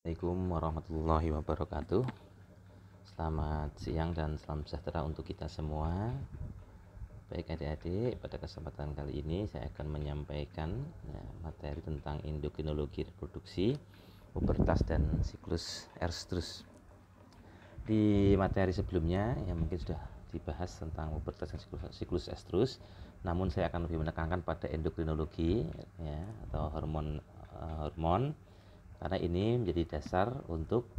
Assalamualaikum warahmatullahi wabarakatuh. Selamat siang dan salam sejahtera untuk kita semua. Baik adik-adik, pada kesempatan kali ini saya akan menyampaikan materi tentang endokrinologi reproduksi, pubertas dan siklus estrus. Di materi sebelumnya yang mungkin sudah dibahas tentang pubertas dan siklus estrus, namun saya akan lebih menekankan pada endokrinologi atau hormon karena ini menjadi dasar untuk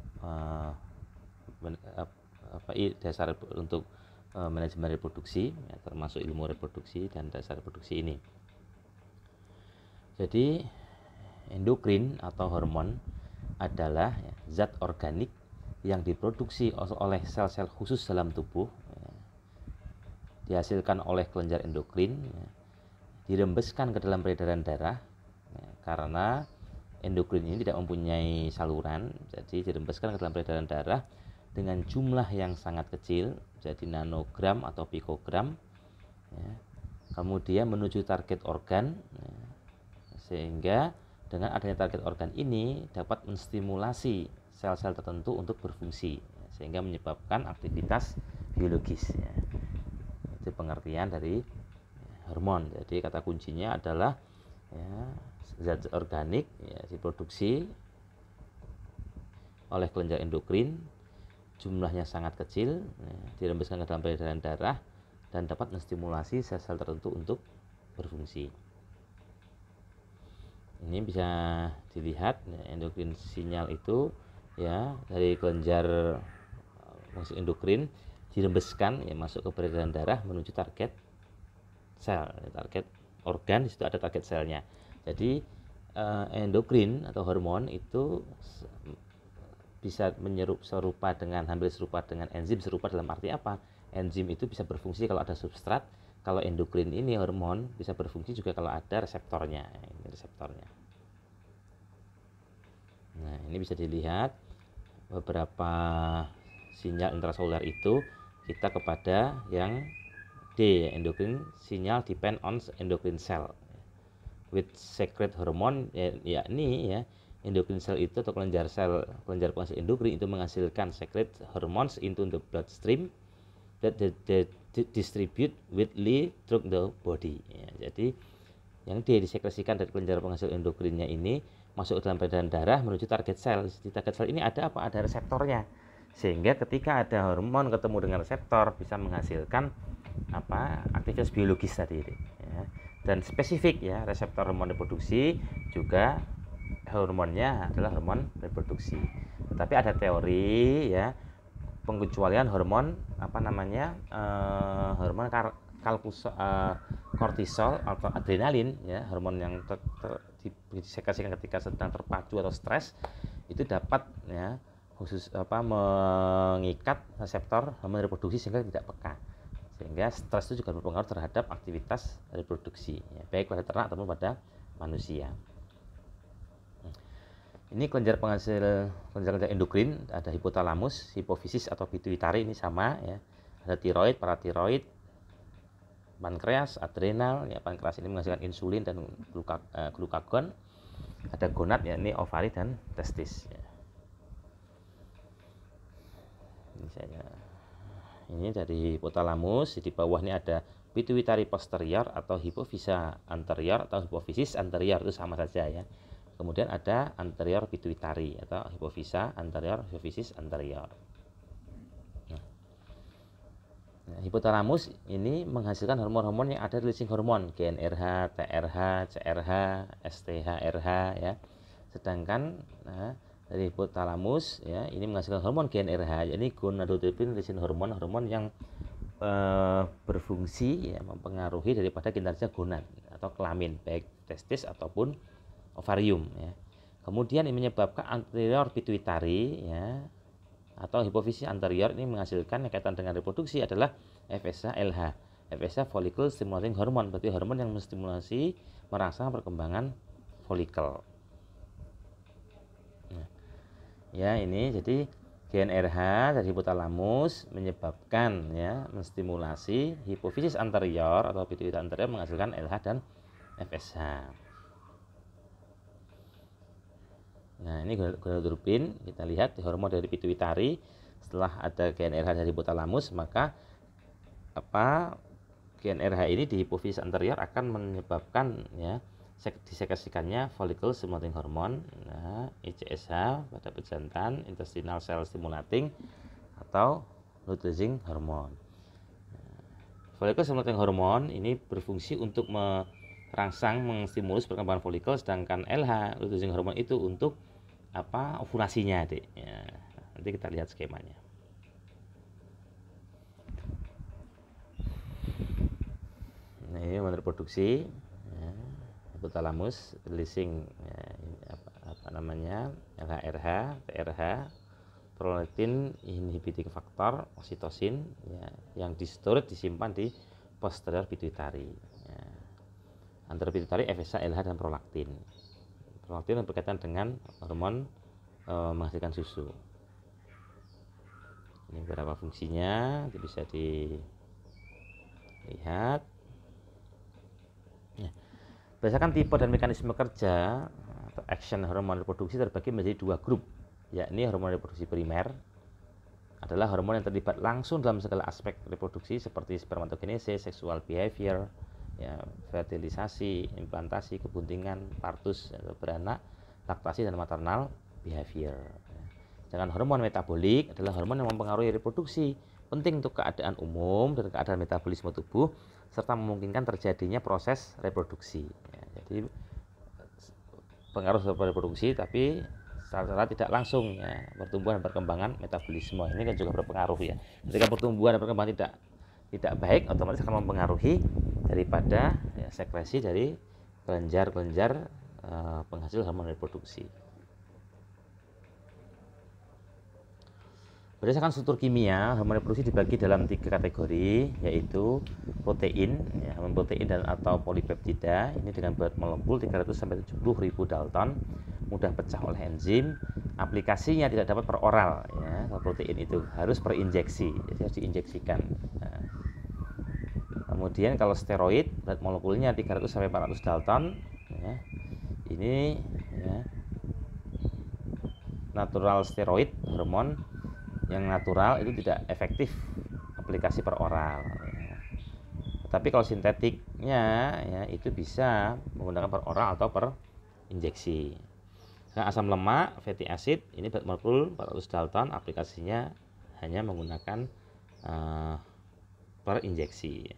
manajemen reproduksi, termasuk ilmu reproduksi dan dasar reproduksi ini. Jadi endokrin atau hormon adalah zat organik yang diproduksi oleh sel-sel khusus dalam tubuh, dihasilkan oleh kelenjar endokrin, dirembeskan ke dalam peredaran darah karena endokrin ini tidak mempunyai saluran, jadi dirembeskan ke dalam peredaran darah dengan jumlah yang sangat kecil, jadi nanogram atau pikogram, kemudian menuju target organ, sehingga dengan adanya target organ ini dapat menstimulasi sel-sel tertentu untuk berfungsi, sehingga menyebabkan aktivitas biologis. Itu pengertian dari hormon. Jadi kata kuncinya adalah zat organik diproduksi oleh kelenjar endokrin, jumlahnya sangat kecil, dirembeskan ke dalam peredaran darah dan dapat menstimulasi sel-sel tertentu untuk berfungsi. Ini bisa dilihat endokrin sinyal itu dari kelenjar endokrin dirembeskan masuk ke peredaran darah menuju target sel, target organ. Di situ ada target selnya. Jadi endokrin atau hormon itu bisa hampir serupa dengan enzim. Serupa dalam arti apa? Enzim itu bisa berfungsi kalau ada substrat. Kalau endokrin ini hormon bisa berfungsi juga kalau ada reseptornya. Ini reseptornya. Nah, ini bisa dilihat beberapa sinyal intraseluler itu kita kepada yang D, endokrin sinyal depend on endocrine cell with secret hormone, yakni endokrin sel itu atau kelenjar penghasil endokrin itu menghasilkan secret hormones into the bloodstream that distribute widely through the body. Jadi yang disekresikan dari kelenjar penghasil endokrinnya ini masuk ke dalam peredaran darah menuju target sel. Di target sel ini ada apa? Ada reseptornya. Sehingga ketika ada hormon ketemu dengan reseptor bisa menghasilkan aktivitas biologis tadi. Dan spesifik reseptor hormon reproduksi juga hormonnya adalah hormon reproduksi. Tetapi ada teori pengecualian hormon hormon kortisol atau adrenalin, hormon yang disekresikan ketika sedang terpacu atau stres itu dapat mengikat reseptor hormon reproduksi sehingga tidak peka. Sehingga stres itu juga berpengaruh terhadap aktivitas reproduksi, baik pada ternak ataupun pada manusia. Ini kelenjar endokrin, ada hipotalamus, hipofisis atau pituitari, ini sama Ada tiroid, paratiroid, pankreas, adrenal. Pankreas ini menghasilkan insulin dan glukagon. Ada gonad, ini ovari dan testis. Ini dari hipotalamus. Di bawah ini ada pituitari posterior atau hipofisa anterior atau hipofisis anterior, itu sama saja Kemudian ada anterior pituitari atau hipofisa anterior, hipofisis anterior. Hipotalamus ini menghasilkan hormon-hormon yang ada releasing hormon, GnRH, TRH, CRH, STHRH Sedangkan dari hipotalamus ini menghasilkan hormon GnRH, ini gonadotropin releasing hormon yang berfungsi mempengaruhi daripada kinerja gonad atau kelamin, baik testis ataupun ovarium. Kemudian ini menyebabkan anterior pituitari atau hipofisis anterior ini menghasilkan yang kaitan dengan reproduksi adalah FSH-LH, FSH follicle stimulating hormone, berarti hormon yang menstimulasi merangsang perkembangan folikel. Ini jadi GnRH dari hipotalamus menyebabkan menstimulasi hipofisis anterior atau pituitari anterior menghasilkan LH dan FSH. Nah, ini gonadotropin, kita lihat hormon dari pituitari. Setelah ada GnRH dari hipotalamus, maka GnRH ini di hipofisis anterior akan menyebabkan ya disekresikannya follicle stimulating hormone, nah, ICSH pada pejantan, intestinal cell stimulating atau luteinizing hormone. Follicle stimulating hormone ini berfungsi untuk merangsang, menstimulus perkembangan folikel, sedangkan LH luteinizing hormone itu untuk ovulasinya, Dek. Ya, nanti kita lihat skemanya. Nah, ini hormon reproduksi, ya, hipotalamus releasing LHRH, PRH, prolactin inhibiting factor, oksitosin, ya, yang disimpan di posterior pituitari. Ya. Antara pituitari, FSH, LH, dan prolaktin. Prolaktin berkaitan dengan hormon menghasilkan susu. Ini beberapa fungsinya, itu bisa dilihat. Ya. Berdasarkan tipe dan mekanisme kerja atau action hormon reproduksi terbagi menjadi dua grup, yakni hormon reproduksi primer adalah hormon yang terlibat langsung dalam segala aspek reproduksi seperti spermatogenesis, sexual behavior, ya, fertilisasi, implantasi, kebuntingan, partus atau beranak, laktasi, dan maternal behavior. Sedangkan hormon metabolik adalah hormon yang mempengaruhi reproduksi, penting untuk keadaan umum dan keadaan metabolisme tubuh, serta memungkinkan terjadinya proses reproduksi. Ya, jadi pengaruh terhadap reproduksi, tapi secara tidak langsung, ya, pertumbuhan dan perkembangan metabolisme ini kan juga berpengaruh, ya. Ketika pertumbuhan dan perkembangan tidak baik, otomatis akan mempengaruhi daripada, ya, sekresi dari kelenjar-kelenjar penghasil hormon reproduksi. Berdasarkan struktur kimia, hormon reproduksi dibagi dalam 3 kategori, yaitu protein, ya, hormon protein dan atau polipeptida. Ini dengan berat molekul 300-70.000 Dalton, mudah pecah oleh enzim. Aplikasinya tidak dapat per oral, ya. Protein itu harus per injeksi, jadi harus diinjeksikan. Nah, kemudian kalau steroid, berat molekulnya 300-400 Dalton, ya. Ini, ya, natural steroid, hormon yang natural itu tidak efektif aplikasi per oral, ya. Tapi kalau sintetiknya, ya, itu bisa menggunakan per oral atau per injeksi. Nah, asam lemak, fatty acid, ini berat molekul 400 Dalton, aplikasinya hanya menggunakan per injeksi.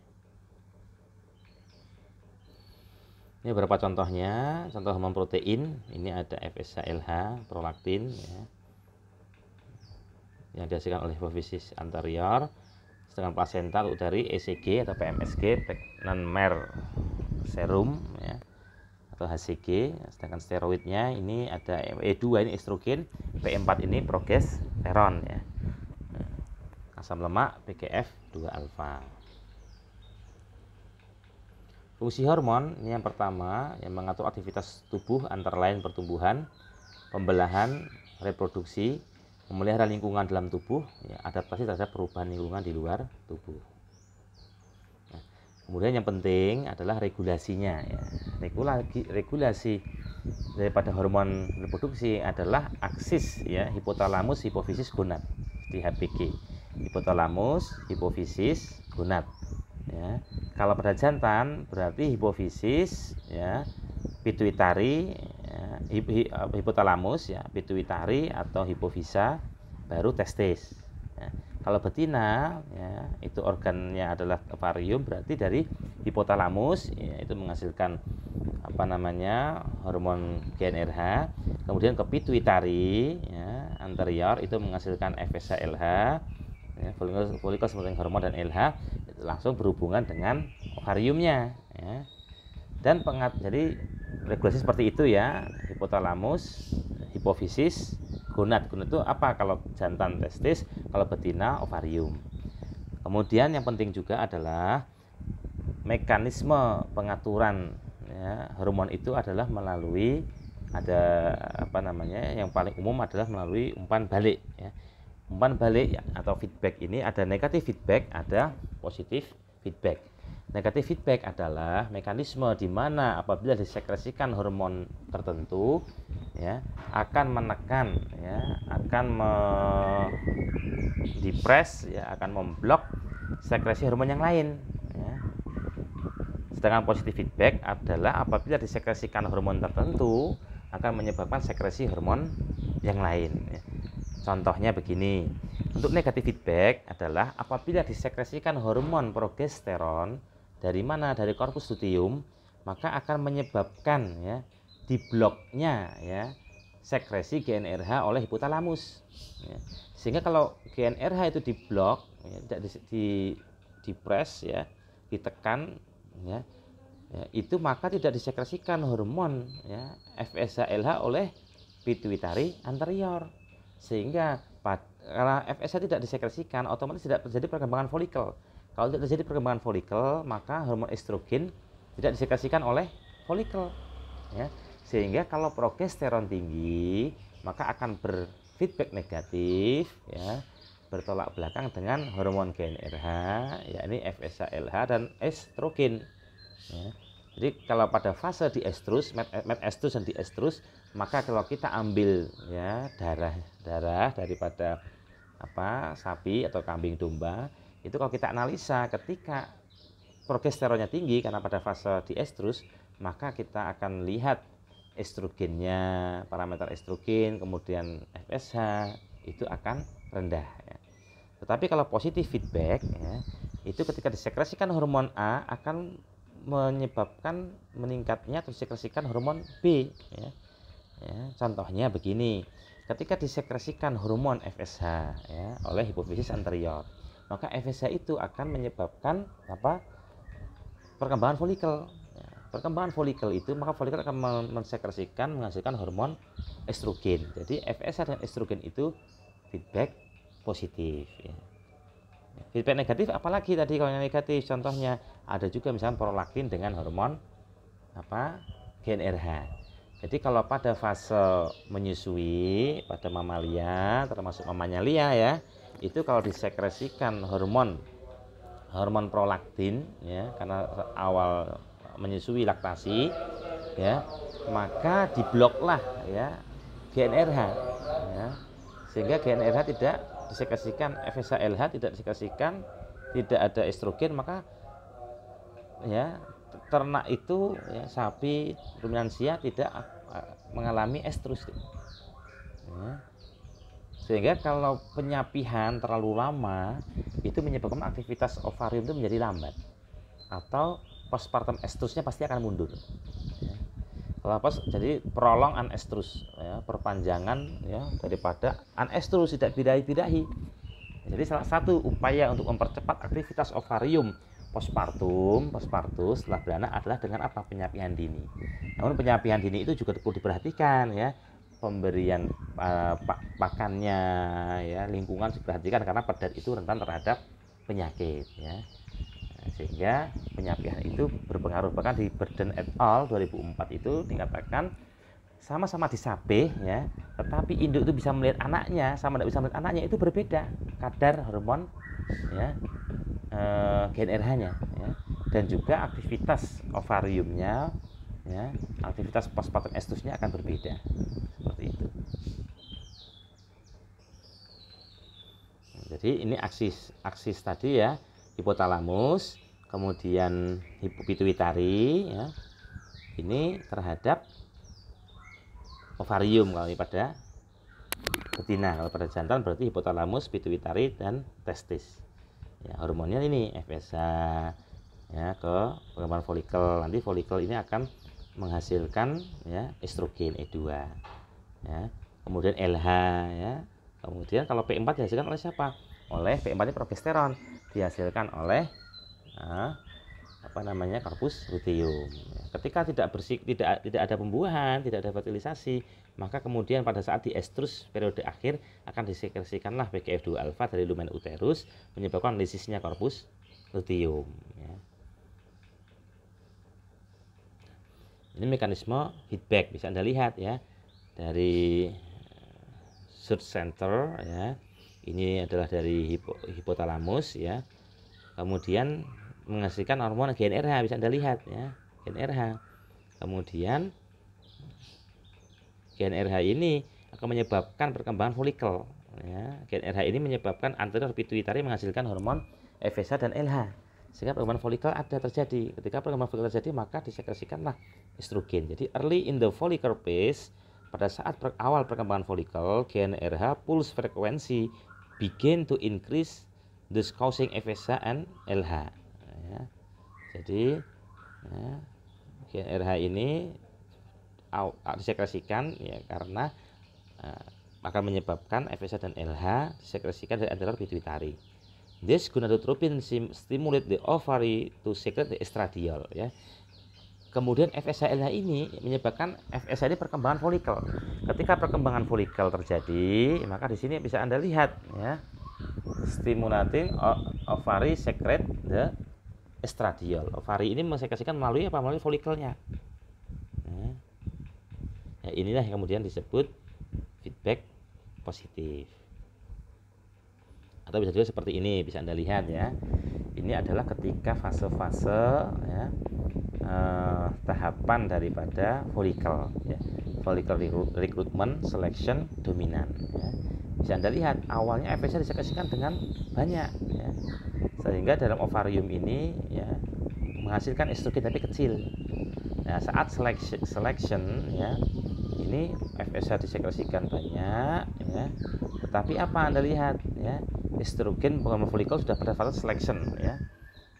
Ini beberapa contohnya. Contoh hormon protein, ini ada FSH, LH, prolaktin, ya, yang dihasilkan oleh hipofisis anterior, sedangkan plasenta dari ECG atau PMSG, pregnant mare serum, ya, atau HCG. Sedangkan steroidnya ini ada E2, ini estrogen, P4 ini progesteron, ya. Asam lemak PGF2 alfa. Fungsi hormon ini yang pertama, yang mengatur aktivitas tubuh antara lain pertumbuhan, pembelahan, reproduksi, memelihara lingkungan dalam tubuh, ya, adaptasi terhadap perubahan lingkungan di luar tubuh. Nah, kemudian yang penting adalah regulasinya, ya. Regulasi daripada hormon reproduksi adalah aksis, ya, hipotalamus, hipofisis, gonad, di HPG. Hipotalamus, hipofisis, gonad. Ya. Kalau pada jantan berarti hipofisis, ya, pituitari, ya, hipotalamus, ya, pituitari atau hipofisa, baru testis. Ya. Kalau betina, ya, itu organnya adalah ovarium, berarti dari hipotalamus, ya, itu menghasilkan hormon GnRH, kemudian ke pituitari, ya, anterior itu menghasilkan FSH, LH, ya, follicle stimulating hormone dan LH itu langsung berhubungan dengan ovariumnya, ya. Dan jadi regulasi seperti itu, ya, hipotalamus, hipofisis, gonad. Gonad itu apa? Kalau jantan testis, kalau betina ovarium. Kemudian yang penting juga adalah mekanisme pengaturan, ya, hormon itu adalah melalui yang paling umum adalah melalui umpan balik, ya. Umpan balik, ya, atau feedback ini ada negatif feedback, ada positif feedback. Negatif feedback adalah mekanisme di mana apabila disekresikan hormon tertentu, ya, akan menekan, ya, akan depres, ya, akan memblok sekresi hormon yang lain. Ya. Sedangkan positif feedback adalah apabila disekresikan hormon tertentu akan menyebabkan sekresi hormon yang lain. Ya. Contohnya begini, untuk negatif feedback adalah apabila disekresikan hormon progesteron dari mana? Dari korpus luteum, maka akan menyebabkan, ya, dibloknya, ya, sekresi GnRH oleh hipotalamus. Ya. Sehingga kalau GnRH itu diblok, ya, dipres, ya, ditekan, ya, itu maka tidak disekresikan hormon, ya, FSH-LH oleh pituitari anterior. Sehingga karena FSH tidak disekresikan, otomatis tidak terjadi perkembangan folikel. Kalau tidak terjadi perkembangan folikel, maka hormon estrogen tidak disekresikan oleh folikel. Ya. Sehingga kalau progesteron tinggi, maka akan berfeedback negatif, ya, bertolak belakang dengan hormon GnRH, yakni FSH-LH dan estrogen. Ya. Jadi kalau pada fase diestrus, medestrus dan diestrus, maka kalau kita ambil, ya, darah daripada sapi atau kambing domba, itu kalau kita analisa ketika progesteronnya tinggi karena pada fase diestrus, maka kita akan lihat estrogennya, parameter estrogen, kemudian FSH itu akan rendah, ya. Tetapi kalau positif feedback, ya, itu ketika disekresikan hormon A akan menyebabkan meningkatnya atau disekresikan hormon B, ya. Ya, contohnya begini, ketika disekresikan hormon FSH, ya, oleh hipofisis anterior, maka FSH itu akan menyebabkan perkembangan folikel. Ya, perkembangan folikel itu, maka folikel akan menghasilkan hormon estrogen. Jadi FSH dan estrogen itu feedback positif. Ya. Feedback negatif apalagi tadi kalau yang negatif, contohnya ada juga misalnya prolaktin dengan hormon GnRH. Jadi kalau pada fase menyusui pada mamalia, termasuk mamalia, ya, itu kalau disekresikan hormon prolaktin, ya, karena awal menyusui laktasi, ya, maka dibloklah, ya, GnRH, ya, sehingga GnRH tidak disekresikan, FSH-LH tidak disekresikan, tidak ada estrogen, maka, ya, ternak itu, ya, sapi ruminansia tidak mengalami estrus, ya. Sehingga kalau penyapihan terlalu lama itu menyebabkan aktivitas ovarium itu menjadi lambat atau postpartum estrusnya pasti akan mundur, ya. Kalau jadi prolong anestrus, ya, perpanjangan, ya, daripada anestrus, tidak birahi. Jadi salah satu upaya untuk mempercepat aktivitas ovarium postpartus setelah beranak adalah dengan penyapihan dini. Namun penyapihan dini itu juga perlu diperhatikan, ya, pemberian pakannya, ya, lingkungan diperhatikan karena pada itu rentan terhadap penyakit, ya. Sehingga penyapihan itu berpengaruh. Bahkan di Burden et al. 2004 itu dikatakan sama-sama disapih, ya, tetapi induk itu bisa melihat anaknya sama tidak bisa melihat anaknya itu berbeda kadar hormon, ya, GnRH-nya, ya, dan juga aktivitas ovariumnya, ya, aktivitas postpartum estrusnya akan berbeda, seperti itu. Jadi ini aksis tadi, ya, hipotalamus, kemudian pituitari, ya, ini terhadap ovarium. Kalau ini pada betina, kalau pada jantan berarti hipotalamus, pituitari, dan testis. Ya, hormonnya ini FSH, ya, ke perkembangan folikel. Nanti folikel ini akan menghasilkan, ya, estrogen E2, ya. Kemudian LH, ya. Kemudian kalau P4 dihasilkan oleh siapa? Oleh P4 ini progesteron, dihasilkan oleh korpus luteum. Ketika tidak ada pembuahan, tidak ada fertilisasi, maka kemudian pada saat diestrus periode akhir akan disekresikanlah PGF2 alfa dari lumen uterus, menyebabkan lisisnya korpus luteum, ya. Ini mekanisme feedback bisa Anda lihat, ya, dari search center, ya. Ini adalah dari hipotalamus, ya. Kemudian menghasilkan hormon GnRH, bisa Anda lihat ya, GnRH. Kemudian GnRH ini akan menyebabkan perkembangan folikel ya. GnRH ini menyebabkan anterior pituitari menghasilkan hormon FSH dan LH, sehingga perkembangan folikel ada terjadi. Ketika perkembangan folikel terjadi, maka disekresikanlah estrogen. Jadi early in the follicle phase, pada saat awal perkembangan folikel, GnRH pulse frekuensi begin to increase, thus causing FSH and LH ya. Jadi ya, GnRH ini disekresikan ya, karena akan menyebabkan FSH dan LH disekresikan dari anterior pituitary. This gonadotropin stimulate the ovary to secrete the estradiol ya. Kemudian FSH LH ini menyebabkan FSH ini perkembangan folikel. Ketika perkembangan folikel terjadi, maka di sini bisa Anda lihat ya, stimulating ovary secrete the estradiol. Ovary ini mensekresikan melalui apa? Melalui folikelnya. Ya, inilah yang kemudian disebut feedback positif. Atau bisa juga seperti ini, bisa Anda lihat ya. Ini adalah ketika fase-fase ya, tahapan daripada folikel ya. Follicle recruitment, selection, dominan ya. Bisa Anda lihat awalnya FSH disekresikan dengan banyak ya. Sehingga dalam ovarium ini ya menghasilkan estrogen tapi kecil. Nah, saat selection ya, ini FSH disekresikan banyak ya. Tetapi apa Anda lihat ya, estrogen pengembangan folikel sudah pada fase selection ya,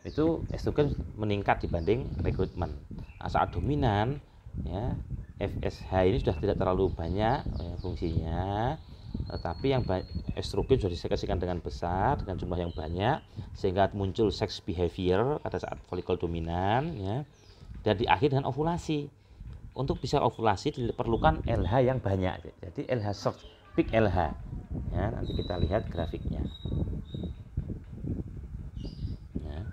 itu estrogen meningkat dibanding rekrutmen. Nah, saat dominan ya, FSH ini sudah tidak terlalu banyak ya, fungsinya, tetapi yang estrogen sudah disekresikan dengan besar, dengan jumlah yang banyak, sehingga muncul sex behavior pada saat folikel dominan ya. Dan diakhiri dengan ovulasi. Untuk bisa ovulasi diperlukan LH yang banyak. Jadi LH search, peak LH ya, nanti kita lihat grafiknya ya.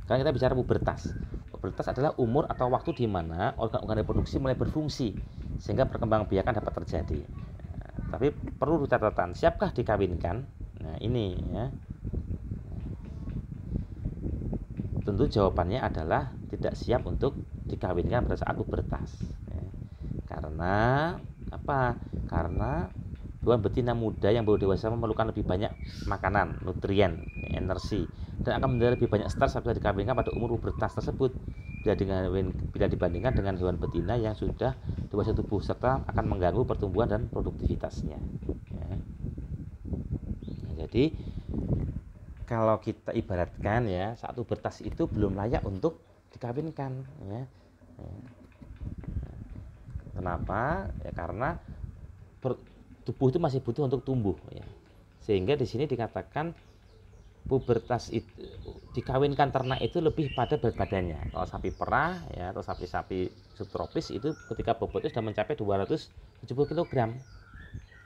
Sekarang kita bicara pubertas. Pubertas adalah umur atau waktu di mana organ-organ reproduksi mulai berfungsi sehingga perkembangbiakan dapat terjadi. Nah, tapi perlu catatan, siapkah dikawinkan? Nah ini ya, tentu jawabannya adalah tidak siap untuk dikawinkan pada saat pubertas ya. Karena apa? Karena hewan betina muda yang baru dewasa memerlukan lebih banyak makanan, nutrien, energi, dan akan menderita lebih banyak stres apabila dikawinkan pada umur pubertas tersebut bila dibandingkan dengan hewan betina yang sudah dewasa tubuh, serta akan mengganggu pertumbuhan dan produktivitasnya ya. Nah, jadi kalau kita ibaratkan ya, saat pubertas itu belum layak untuk dikawinkan ya. Kenapa? Ya karena tubuh itu masih butuh untuk tumbuh ya. Sehingga di sini dikatakan pubertas itu dikawinkan ternak itu lebih pada berat badannya. Kalau sapi perah ya, atau sapi-sapi subtropis itu ketika bobotnya sudah mencapai 270 kg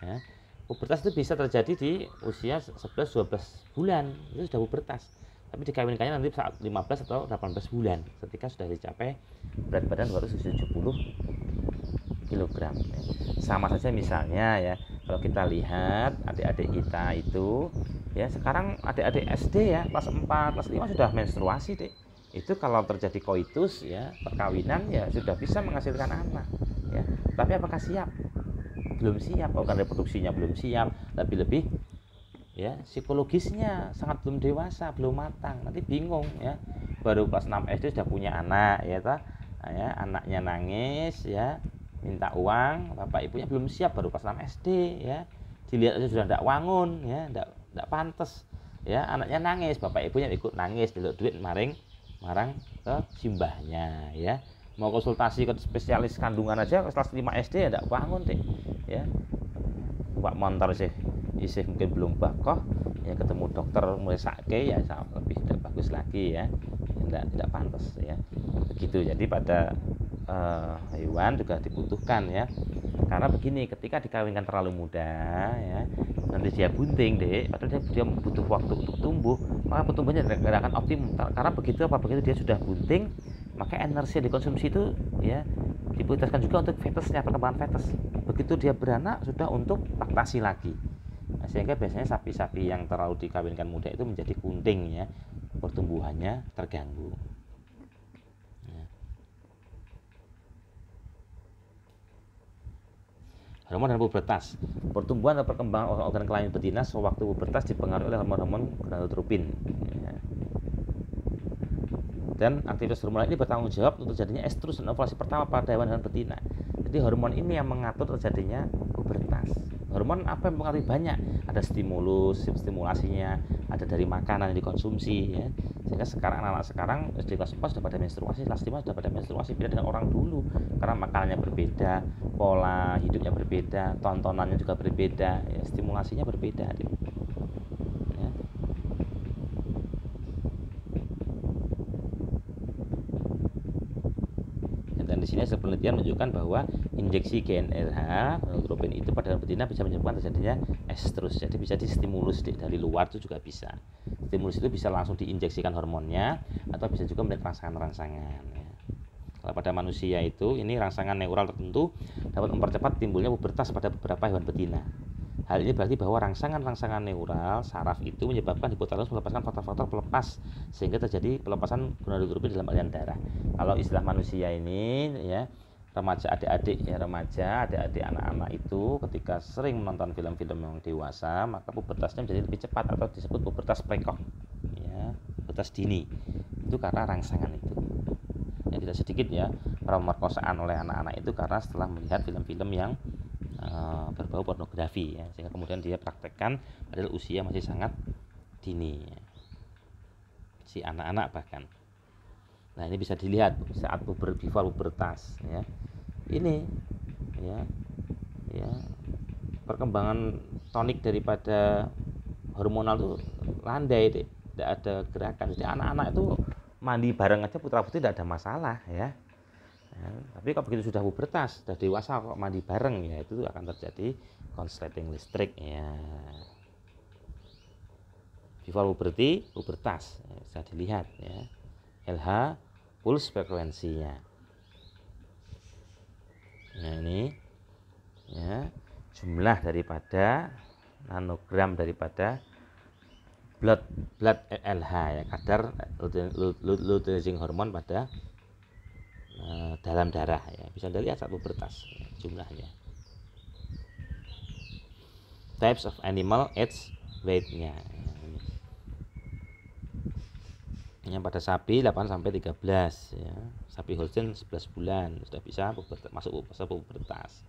ya. Pubertas itu bisa terjadi di usia 11-12 bulan, itu sudah pubertas. Tapi dikawinkannya nanti saat 15 atau 18 bulan ketika sudah dicapai berat badan 270 kg ya. Sama saja misalnya ya, kalau kita lihat adik-adik kita itu ya, sekarang adik-adik SD ya, kelas 4, kelas 5 sudah menstruasi deh. Itu kalau terjadi koitus ya, perkawinan ya sudah bisa menghasilkan anak ya. Tapi apakah siap? Belum siap, organ reproduksinya belum siap, lebih-lebih ya psikologisnya sangat belum dewasa, belum matang. Nanti bingung ya, baru kelas 6 SD sudah punya anak ya, ya anaknya nangis ya, minta uang, bapak ibunya belum siap, baru kelas 6 SD ya, dilihat aja sudah tidak wangun ya, tidak pantas ya, anaknya nangis, bapak ibunya ikut nangis, dilihat duit marang ke simbahnya ya. Mau konsultasi ke spesialis kandungan aja kelas 5 SD ya tidak bangun deh ya. Pak montor sih isih mungkin belum bakoh ya, ketemu dokter mulai sakit ya, lebih tidak bagus lagi ya, tidak pantas ya begitu. Jadi pada hewan juga dibutuhkan ya, karena begini, ketika dikawinkan terlalu muda ya, nanti dia bunting deh, padahal dia butuh waktu untuk tumbuh, maka pertumbuhannya tidak akan optimum. Karena begitu dia sudah bunting, maka energi yang dikonsumsi itu ya diprioritaskan juga untuk fetusnya, perkembangan fetus. Begitu dia beranak sudah untuk laktasi lagi. Nah, sehingga biasanya sapi-sapi yang terlalu dikawinkan muda itu menjadi kunting ya, pertumbuhannya terganggu. Hormon dan pubertas. Pertumbuhan atau perkembangan organ kelamin betina sewaktu pubertas dipengaruhi oleh hormon-hormon gonadotropin. Dan aktivitas hormonal ini bertanggung jawab untuk terjadinya estrus dan ovulasi pertama pada hewan-hewan betina. Jadi hormon ini yang mengatur terjadinya pubertas. Hormon apa yang mempengaruhi? Banyak. Ada stimulasinya, ada dari makanan yang dikonsumsi, ya. Sehingga sekarang anak-anak sekarang SD kelas 4 sudah pada menstruasi, kelas 5 sudah pada menstruasi, beda dengan orang dulu. Karena makanannya berbeda, pola hidupnya berbeda, tontonannya juga berbeda, ya, stimulasinya berbeda. Ya. Dan di sini hasil penelitian menunjukkan bahwa injeksi GnRH gonadotropin itu pada betina bisa menyebabkan terjadinya estrus. Jadi bisa distimulus dari luar itu juga bisa. Stimulus itu bisa langsung diinjeksikan hormonnya atau bisa juga melihat rangsangan-rangsangan. Ya. Kalau pada manusia itu ini rangsangan neural tertentu dapat mempercepat timbulnya pubertas pada beberapa hewan betina. Hal ini berarti bahwa rangsangan-rangsangan neural saraf itu menyebabkan hipotalamus melepaskan faktor-faktor pelepas sehingga terjadi pelepasan gonadotropin dalam aliran darah. Kalau istilah manusia ini, ya, remaja adik-adik anak-anak itu ketika sering menonton film-film yang dewasa, maka pubertasnya menjadi lebih cepat atau disebut pubertas prekok, ya, pubertas dini. Itu karena rangsangan itu. Ya, tidak sedikit ya pemerkosaan oleh anak-anak itu karena setelah melihat film-film yang berbau pornografi, ya, sehingga kemudian dia praktekkan padahal usia masih sangat dini, ya. Si anak-anak bahkan. Nah, ini bisa dilihat saat pubertas, ya. Ini, ya, perkembangan tonik daripada hormonal itu landai, tidak ada gerakan. Jadi anak-anak itu mandi bareng aja putra putri tidak ada masalah, ya. Ya, tapi kalau begitu sudah pubertas, sudah dewasa kok mandi bareng, ya itu akan terjadi konsleting listrik, ya. Before puberty, pubertas, ya, bisa dilihat, ya. LH pulse frekuensinya. Nah, ini, ya, jumlah daripada nanogram daripada blood LH, ya, kadar luteinizing hormone pada dalam darah, ya. Bisa dilihat saat pubertas, ya, jumlahnya. Types of animal age weight-nya. Yang pada sapi 8 sampai 13, ya. Sapi Holstein 11 bulan sudah bisa masuk fase pubertas.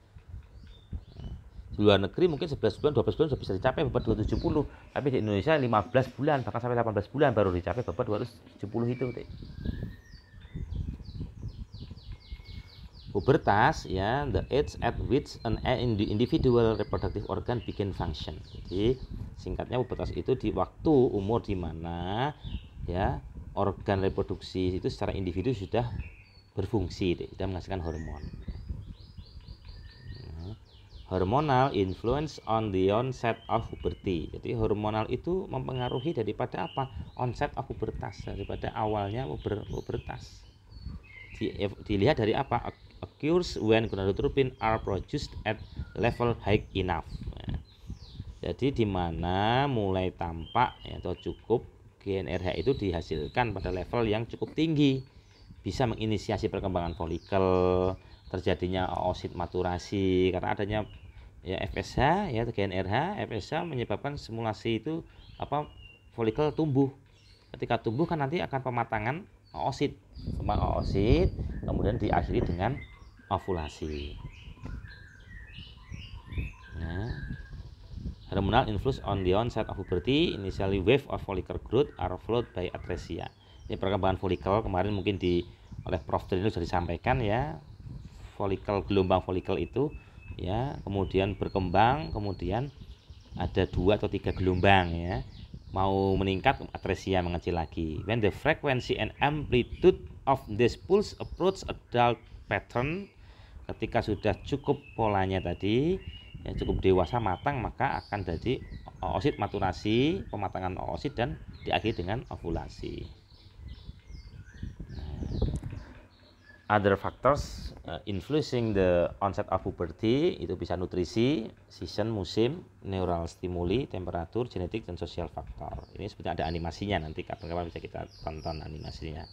Ya. Di luar negeri mungkin 11 bulan, 12 bulan sudah bisa dicapai bobot 270, tapi di Indonesia 15 bulan bahkan sampai 18 bulan baru dicapai bobot 270 itu, deh. Pubertas, ya, the age at which an individual reproductive organ begin function. Jadi singkatnya pubertas itu di waktu umur di mana, ya, organ reproduksi itu secara individu sudah berfungsi, sudah menghasilkan hormon. Hormonal influence on the onset of puberty. Jadi hormonal itu mempengaruhi daripada apa? Onset of pubertas, daripada awalnya pubertas. Dilihat dari apa? Occurs when gonadotropin are produced at level high enough. Jadi di mana mulai tampak, ya, atau cukup GnRH itu dihasilkan pada level yang cukup tinggi, bisa menginisiasi perkembangan folikel, terjadinya oosit maturasi karena adanya, ya, FSH, ya, GnRH, FSH menyebabkan stimulasi itu folikel tumbuh. Ketika tumbuh kan nanti akan pematangan oosit, kemudian diakhiri dengan ovulasi. Nah, hormonal influence on the onset of puberty. Initially wave of follicle growth are followed by atresia. Ini perkembangan folikel kemarin mungkin oleh Prof. Trino sudah disampaikan, ya. Gelombang folikel itu, ya, kemudian berkembang, kemudian ada 2 atau 3 gelombang, ya. Mau meningkat, atresia mengecil lagi. When the frequency and amplitude of this pulse approach adult pattern, ketika sudah cukup polanya tadi, ya, cukup dewasa matang, maka akan jadi oosit maturasi, pematangan oosit, dan diakhiri dengan ovulasi. Nah, Other factors influencing the onset of puberty itu bisa nutrisi, season, musim, neural stimuli, temperatur, genetik, dan sosial faktor. Ini sebenarnya ada animasinya, nanti kapan-kapan bisa kita tonton animasinya.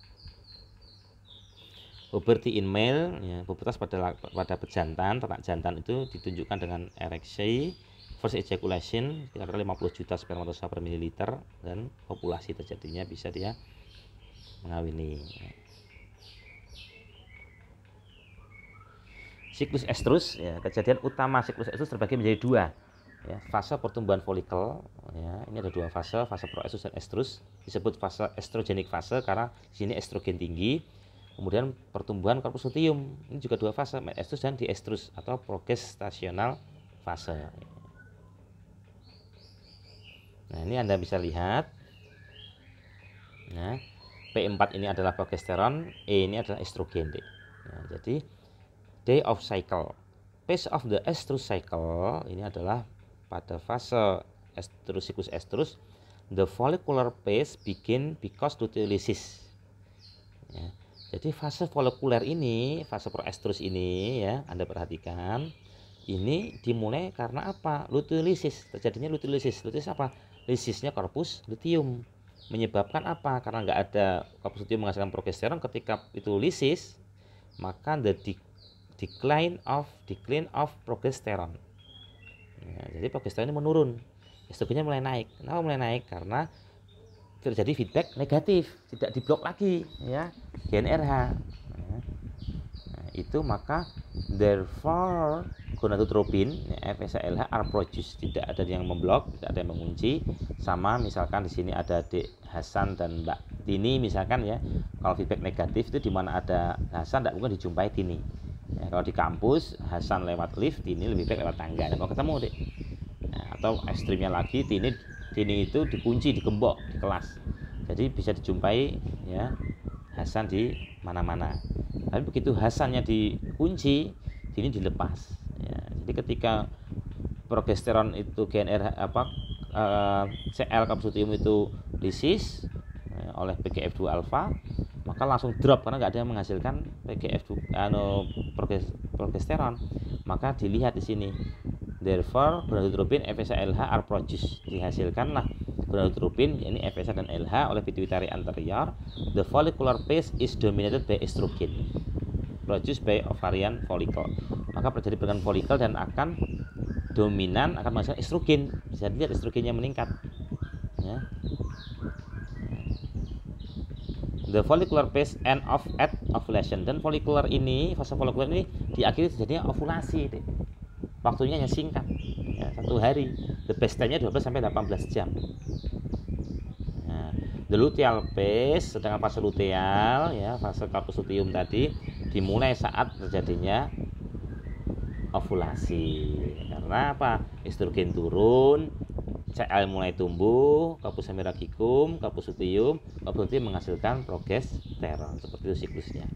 Puberty in male, ya, pubertas pada pejantan, ternak jantan itu ditunjukkan dengan ereksi, first ejaculation kira-kira 50 juta spermatozoa per mililiter, dan populasi terjadinya bisa dia mengawini. Siklus estrus, ya, kejadian utama siklus estrus terbagi menjadi dua, ya, fase pertumbuhan folikel, ya, ini ada dua fase, fase proestrus dan estrus, disebut fase estrogenik fase karena di sini estrogen tinggi. Kemudian pertumbuhan korpus luteum, ini juga dua fase, estrus dan diestrus atau progestasional fase. Nah, ini Anda bisa lihat, nah, P4 ini adalah progesteron, E ini adalah estrogen. Nah, jadi day of cycle, phase of the estrus cycle ini adalah pada fase estrus, siklus estrus, the follicular phase begin because luteolysis. Ya, jadi fase folikuler ini, fase proestrus ini, ya, Anda perhatikan, ini dimulai karena apa? Luteolysis, terjadinya luteolysis. Luteolysis apa? Lisisnya korpus luteum. Menyebabkan apa? Karena nggak ada korpus luteum menghasilkan progesteron, ketika itu lisis, maka the decline of progesteron. Ya, jadi progesteron ini menurun, estrogennya mulai naik. Kenapa mulai naik? Karena terjadi feedback negatif, tidak diblok lagi, ya, GnRH. Ya. Nah, itu maka therefore gonadotropin, ya, FSH-LH are produced, tidak ada yang memblok, tidak ada yang mengunci. Sama misalkan di sini ada Dek Hasan dan Mbak Tini misalkan, ya, kalau feedback negatif itu di mana ada Hasan tidak mungkin dijumpai Tini. Ya, kalau di kampus Hasan lewat lift, Tini lebih baik lewat tangga, dan mau ketemu deh. Nah, atau ekstrimnya lagi Tini itu dikunci, digembok di kelas, jadi bisa dijumpai, ya, Hasan di mana-mana. Tapi begitu Hasannya dikunci, Tini dilepas. Ya, jadi ketika progesteron itu GnRH Cl kapsulium itu lisis, ya, oleh PGF2 alfa, maka langsung drop karena nggak ada yang menghasilkan PGF2 progesteron. Maka dilihat di sini, therefore gonadotropin FSH-LH are produced, dihasilkanlah gonadotropin, yakni FSH dan LH oleh pituitary anterior. The follicular phase is dominated by estrogen produced by ovarian follicle. Maka terjadi pergerakan folikel dan akan dominan, akan menghasilkan estrogen. Bisa dilihat estrogennya meningkat, ya. The follicular phase end of at ovulation, dan folikuler ini, fase folikuler ini diakhiri terjadinya ovulasi. Waktunya hanya singkat, ya, 1 hari. The best time-nya 12 sampai 18 jam. Nah, the luteal phase, sedangkan fase luteal, ya, fase korpus luteum tadi dimulai saat terjadinya ovulasi. Karena apa? Estrogen turun, Cl mulai tumbuh, corpus semiragicum, corpus luteum menghasilkan progesteron. Seperti itu siklusnya.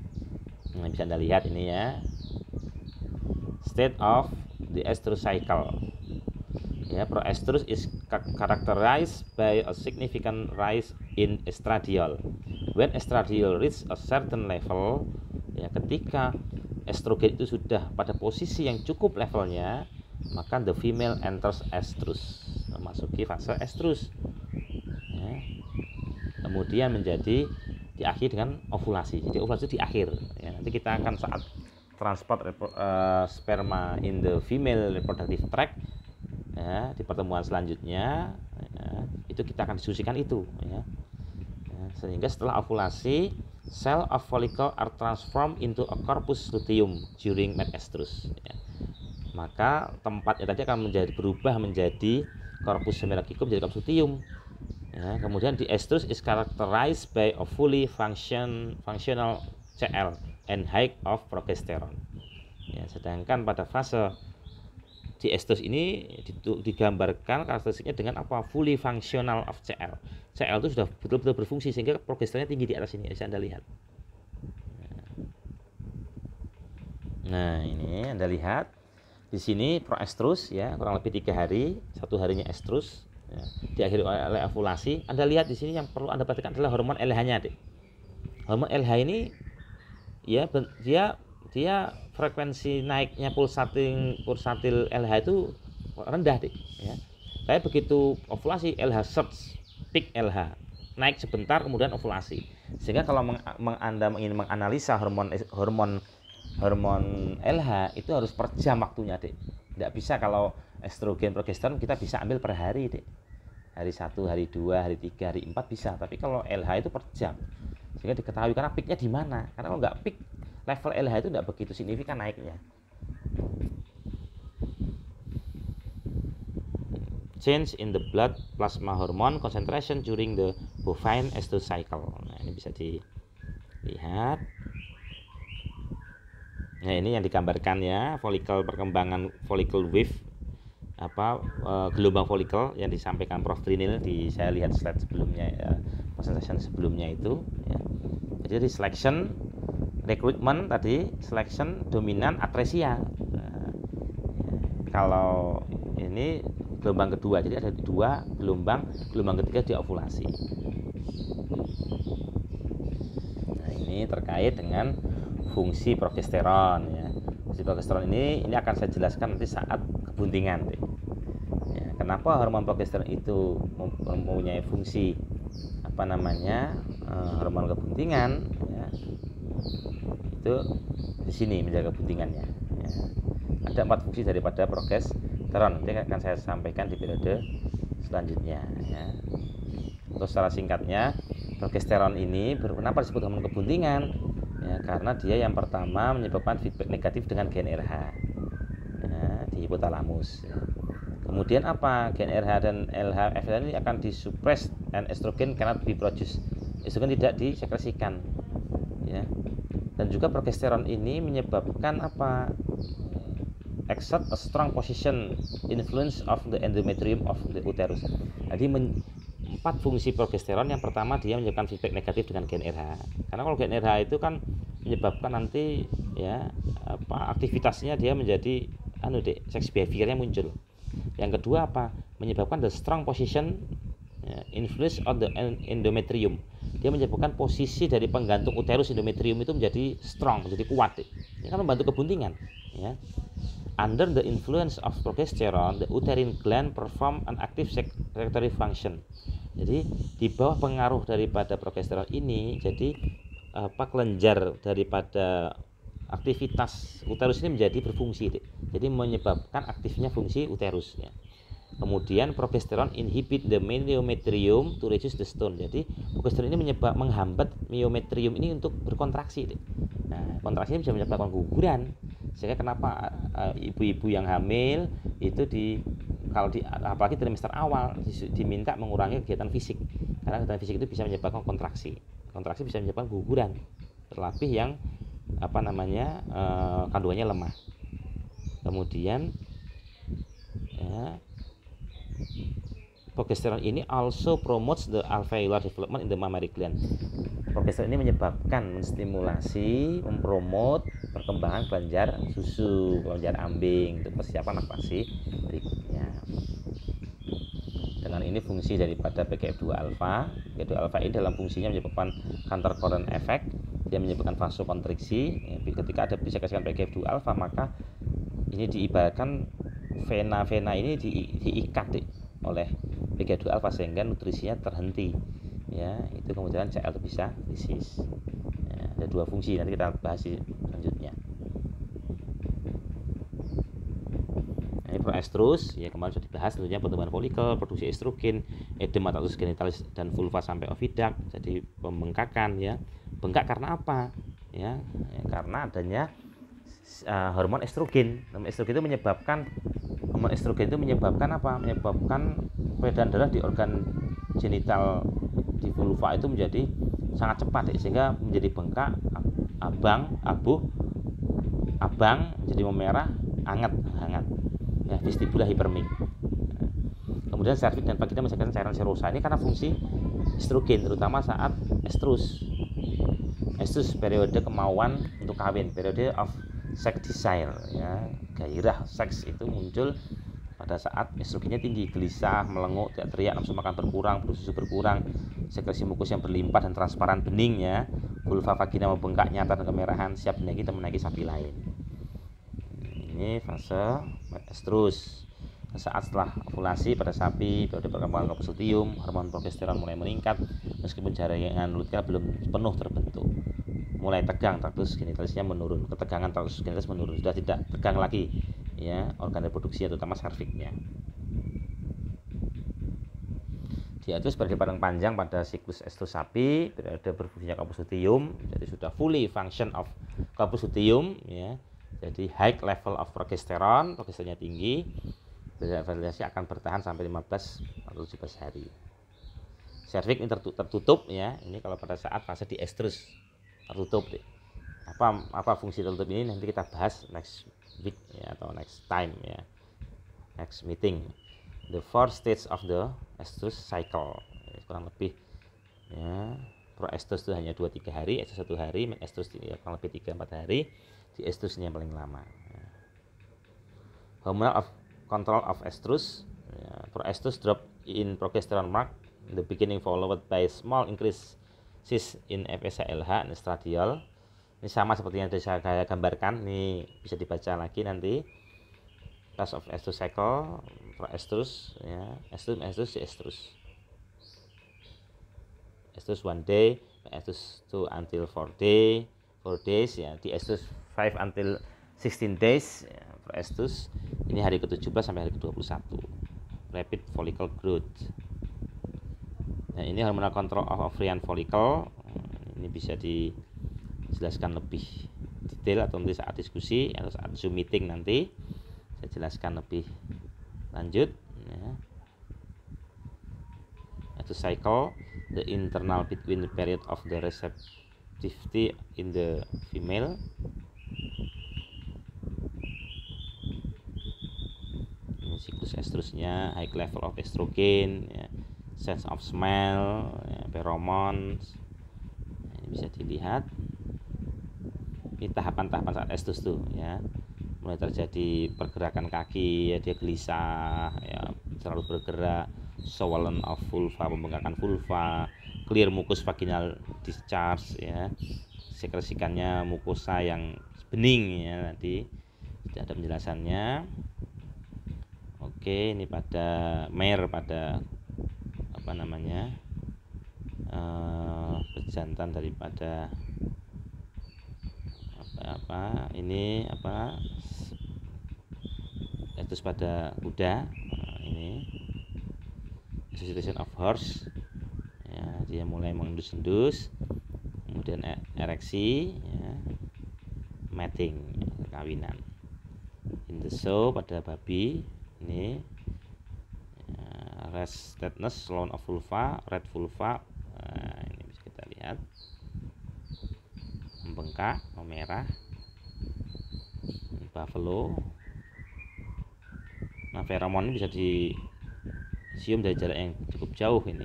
Nah, bisa Anda lihat ini, ya, state of the estrus cycle. Ya, proestrus is characterized by a significant rise in estradiol. When estradiol reach a certain level, ya, ketika estrogen itu sudah pada posisi yang cukup levelnya, maka the female enters estrus, memasuki fase estrus, ya. Kemudian menjadi diakhiri dengan ovulasi. Jadi ovulasi di akhir, ya. Nanti kita akan saat transport sperma in the female reproductive tract, ya, di pertemuan selanjutnya, ya, itu kita akan diskusikan itu, ya. Ya, sehingga setelah ovulasi, cell of follicle are transformed into a corpus luteum during mid-estrus, ya. Maka tempatnya tadi akan berubah menjadi corpus semiragicum, menjadi corpus luteum, ya. Kemudian di estrus is characterized by a fully functional Cl and high of progesteron, ya. Sedangkan pada fase di estrus ini digambarkan karakteristiknya dengan apa? Fully functional of Cl. Cl itu sudah betul-betul berfungsi sehingga progesteronnya tinggi di atas ini, bisa Anda lihat. Nah, ini Anda lihat di sini proestrus, ya, kurang lebih 3 hari, 1 harinya estrus, ya, diakhiri oleh ovulasi. Anda lihat di sini yang perlu Anda perhatikan adalah hormon LH-nya, Dek. Hormon LH ya dia frekuensi naiknya pulsatil LH itu rendah deh ya. Tapi begitu ovulasi LH surge, peak LH naik sebentar kemudian ovulasi. Sehingga kalau Anda ingin menganalisa hormon LH itu harus per jam waktunya, Dek. Tidak bisa kalau estrogen progesteron kita bisa ambil per hari, Dek. Hari 1, hari 2, hari 3, hari 4 bisa, tapi kalau LH itu per jam. Sehingga diketahui karena peaknya di mana. Karena kalau nggak peak, level LH itu tidak begitu signifikan naiknya. Change in the blood plasma hormone concentration during the bovine estrous cycle. Nah, ini bisa dilihat. Nah, ini yang digambarkan ya, perkembangan follicle wave gelombang folikel yang disampaikan Prof. Trinil saya lihat slide sebelumnya ya, presentation sebelumnya itu ya. Jadi selection, recruitment tadi, selection, dominan, atresia. Nah, kalau ini gelombang kedua, jadi ada 2 gelombang ketiga di ovulasi. Nah, ini terkait dengan fungsi progesteron ya. Fungsi progesteron ini akan saya jelaskan nanti saat kebuntingan. Ya, kenapa hormon progesteron itu mempunyai fungsi hormon kebuntingan ya. Itu di sini menjaga kebuntingannya ya. Ada 4 fungsi daripada progesteron, nanti akan saya sampaikan di periode selanjutnya ya. Untuk secara singkatnya, progesteron ini kenapa disebut hormon kebuntingan ya, karena dia yang pertama menyebabkan feedback negatif dengan gen RH ya, di hipotalamus ya. Kemudian gen RH dan LH FSH ini akan disuppress and estrogen cannot be produced. Estrogen tidak disekresikan ya. Dan juga progesteron ini menyebabkan exert a strong position influence of the endometrium of the uterus. Jadi 4 fungsi progesteron. Yang pertama, dia menyebabkan feedback negatif dengan gen RH. Karena kalau gen RH itu kan menyebabkan nanti ya aktivitasnya dia menjadi sex behaviornya muncul. Yang kedua menyebabkan the strong position influence on the endometrium. Dia menyebabkan posisi dari penggantung uterus endometrium itu menjadi strong, menjadi kuat. Ini kan membantu kebuntingan ya. Under the influence of progesterone, the uterine gland perform an active secretory function. Jadi di bawah pengaruh daripada progesteron ini, jadi kelenjar daripada aktivitas uterus ini menjadi berfungsi. Jadi menyebabkan aktifnya fungsi uterus ya. Kemudian progesteron inhibit the myometrium to reduce the stone. Jadi progesteron ini menghambat myometrium ini untuk berkontraksi. Nah, kontraksi ini bisa menyebabkan keguguran. Sehingga kenapa ibu-ibu yang hamil itu apalagi trimester awal diminta mengurangi kegiatan fisik. Karena kegiatan fisik itu bisa menyebabkan kontraksi. Kontraksi bisa menyebabkan keguguran. Terlebih yang kandungannya lemah. Kemudian ya, progesteron ini also promotes the alveolar development in the mammary gland. Progesteron ini menstimulasi, mempromot perkembangan kelenjar susu, kelenjar ambing untuk persiapan laktasi berikutnya. Dengan ini fungsi daripada PGF2 alfa. PGF2 alfa ini dalam fungsinya menyebabkan counter current effect, dia menyebabkan vasokonstriksi. Ketika ada disekresikan PGF2 alfa, maka ini diibaratkan vena-vena ini diikat oleh PGF2 alfa sehingga nutrisinya terhenti. Ya, itu kemudian CL itu bisa lisis. Ya, ada 2 fungsi, nanti kita bahas selanjutnya. Nah, ini proestrus, ya kemarin sudah dibahas tentunya pertumbuhan folikel, produksi estrogen, edematosis genitalis dan vulva sampai oviduct, jadi pembengkakan ya. Bengkak karena apa? Ya, karena adanya hormon estrogen. Estrogen itu menyebabkan Menyebabkan peredaran darah di organ genital di vulva itu menjadi sangat cepat sehingga menjadi bengkak, abang jadi memerah, hangat ya, vestibular hyperemic. Kemudian serviks dan vagina menghasilkan cairan serosa. Ini karena fungsi estrogen, terutama saat estrus periode kemauan untuk kawin, periode of sex desire ya, gairah seks itu muncul pada saat estrogennya tinggi, gelisah, melenguk, tidak teriak, nafsu makan berkurang, produksi susu berkurang, sekresi mukus yang berlimpah dan transparan bening ya, vulva vagina membengkak nyata dan kemerahan, siap menaiki sapi lain. Ini fase estrus. Saat setelah ovulasi pada sapi, periode perkembangan kaposidium, hormon progesteron mulai meningkat meskipun jaringan luteal belum penuh terbentuk. Mulai tegang, traktus genitalisnya menurun, ketegangan traktus genitalis menurun, sudah tidak tegang lagi ya organ reproduksi terutama serviknya. Diatus periode paling panjang pada siklus estrus sapi, periode berfungsinya corpus luteum, jadi sudah fully function of corpus luteum ya. Jadi high level of progesteronnya tinggi. Validasi akan bertahan sampai 15 atau 17 hari. Serviks ini tertutup ya. Ini kalau pada saat fase di estrus tertutup. Apa fungsi tertutup ini nanti kita bahas next week ya, atau next time ya. Next meeting. The 4 stage of the estrus cycle. Kurang lebih ya. Proestrus itu hanya 2-3 hari, estrus 1 hari, estrus ya, kurang lebih 3-4 hari. Di estrus ini yang paling lama. Ya. Hormonal of control of estrus, proestrus drop in progesterone mark in the beginning followed by small increases in FSH-LH and estradiol. Ini sama seperti yang saya gambarkan, ini bisa dibaca lagi nanti. Phase of estrus cycle, proestrus ya, estrus 1 day, estrus 2 until 4 days ya, di estrus 5 until 16 days ya, proestrus ini hari ke-17 sampai hari ke-21. Rapid follicle growth. Nah, ini hormonal control of ovarian follicle. Ini bisa dijelaskan lebih detail atau nanti saat diskusi atau saat Zoom meeting nanti saya jelaskan lebih lanjut ya. Itu cycle, the internal between the period of the receptivity in the female. Siklus estrusnya, high level of estrogen ya, sense of smell ya, pheromones. Ini bisa dilihat ini tahapan-tahapan saat estrus tuh ya, mulai terjadi pergerakan kaki ya, dia gelisah ya, selalu bergerak, swollen of vulva, pembengkakan vulva, clear mucus vaginal discharge ya, sekresikannya mukosa yang bening ya, nanti tidak ada penjelasannya. Oke, ini pada apa namanya pejantan daripada ini estrus pada kuda. Ini association of horse ya, dia mulai mengendus-endus, kemudian ereksi ya, mating ya, perkawinan. In the show pada babi ini restlessness, slow of vulva, red vulva. Nah, ini bisa kita lihat membengkak, memerah. Buffalo. Nah, feromon ini bisa disium dari jarak yang cukup jauh ini.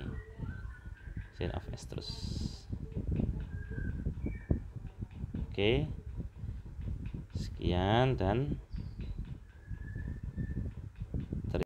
Sign of estrus. Oke. Sekian dan